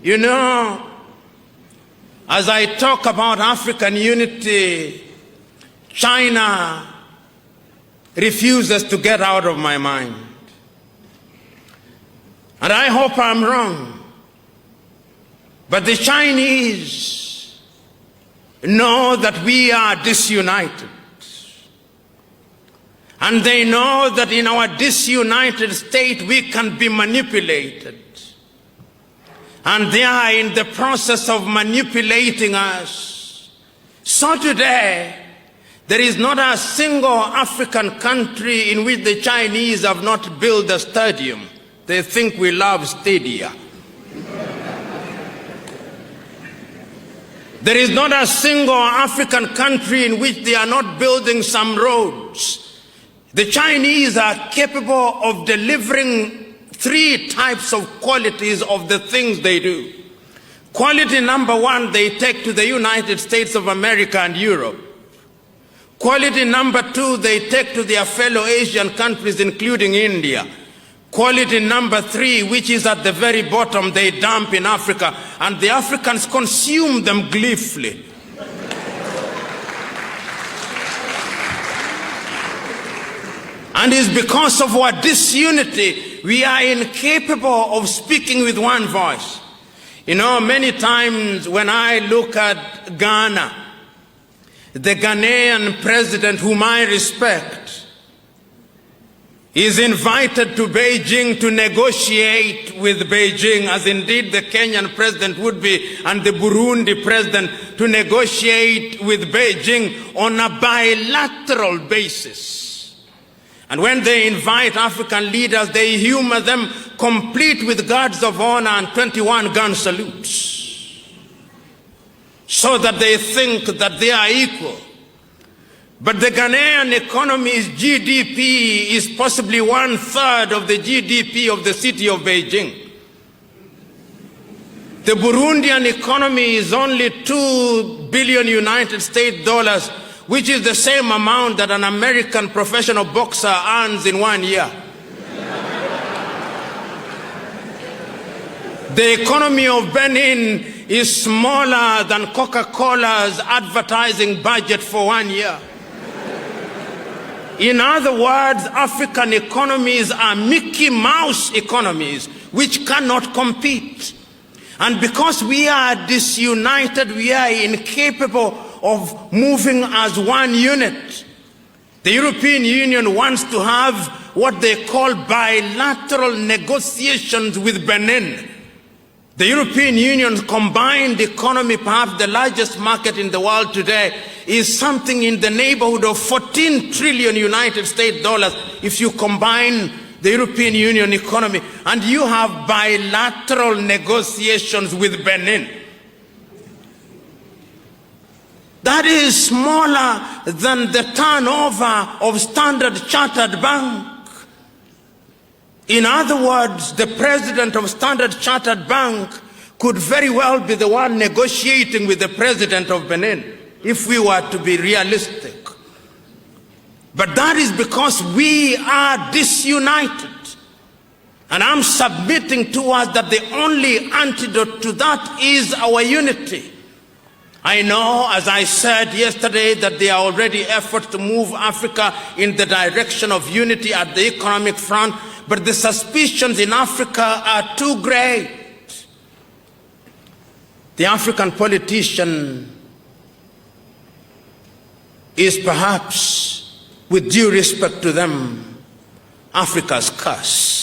You know, as I talk about African unity, China refuses to get out of my mind. And I hope I'm wrong. But the Chinese know that we are disunited. And they know that in our disunited state we can be manipulated. And they are in the process of manipulating us. So today, there is not a single African country in which the Chinese have not built a stadium. They think we love stadia. There is not a single African country in which they are not building some roads. The Chinese are capable of delivering 3 types of qualities of the things they do. Quality number 1, they take to the United States of America and Europe. Quality number 2, they take to their fellow Asian countries, including India. Quality number 3, which is at the very bottom, they dump in Africa, and the Africans consume them gleefully. And it's because of our disunity, we are incapable of speaking with one voice. You know, many times when I look at Ghana, the Ghanaian president, whom I respect, is invited to Beijing to negotiate with Beijing, as indeed the Kenyan president would be, and the Burundi president, to negotiate with Beijing on a bilateral basis. And when they invite African leaders, they humor them, complete with guards of honor and 21 gun salutes, so that they think that they are equal. But the Ghanaian economy's GDP is possibly 1/3 of the GDP of the city of Beijing. The Burundian economy is only $2 billion United States dollars, which is the same amount that an American professional boxer earns in 1 year. The economy of Benin is smaller than Coca-Cola's advertising budget for 1 year. In other words, African economies are Mickey Mouse economies which cannot compete. And because we are disunited, we are incapable of moving as one unit. The European Union wants to have what they call bilateral negotiations with Benin. The European Union's combined economy, perhaps the largest market in the world today, is something in the neighborhood of 14 trillion United States dollars if you combine the European Union economy, and you have bilateral negotiations with Benin. That is smaller than the turnover of Standard Chartered Bank. In other words, the president of Standard Chartered Bank could very well be the one negotiating with the president of Benin, if we were to be realistic. But that is because we are disunited. And I'm submitting to us that the only antidote to that is our unity. I know, as I said yesterday, that there are already efforts to move Africa in the direction of unity at the economic front, but the suspicions in Africa are too great. The African politician is perhaps, with due respect to them, Africa's curse.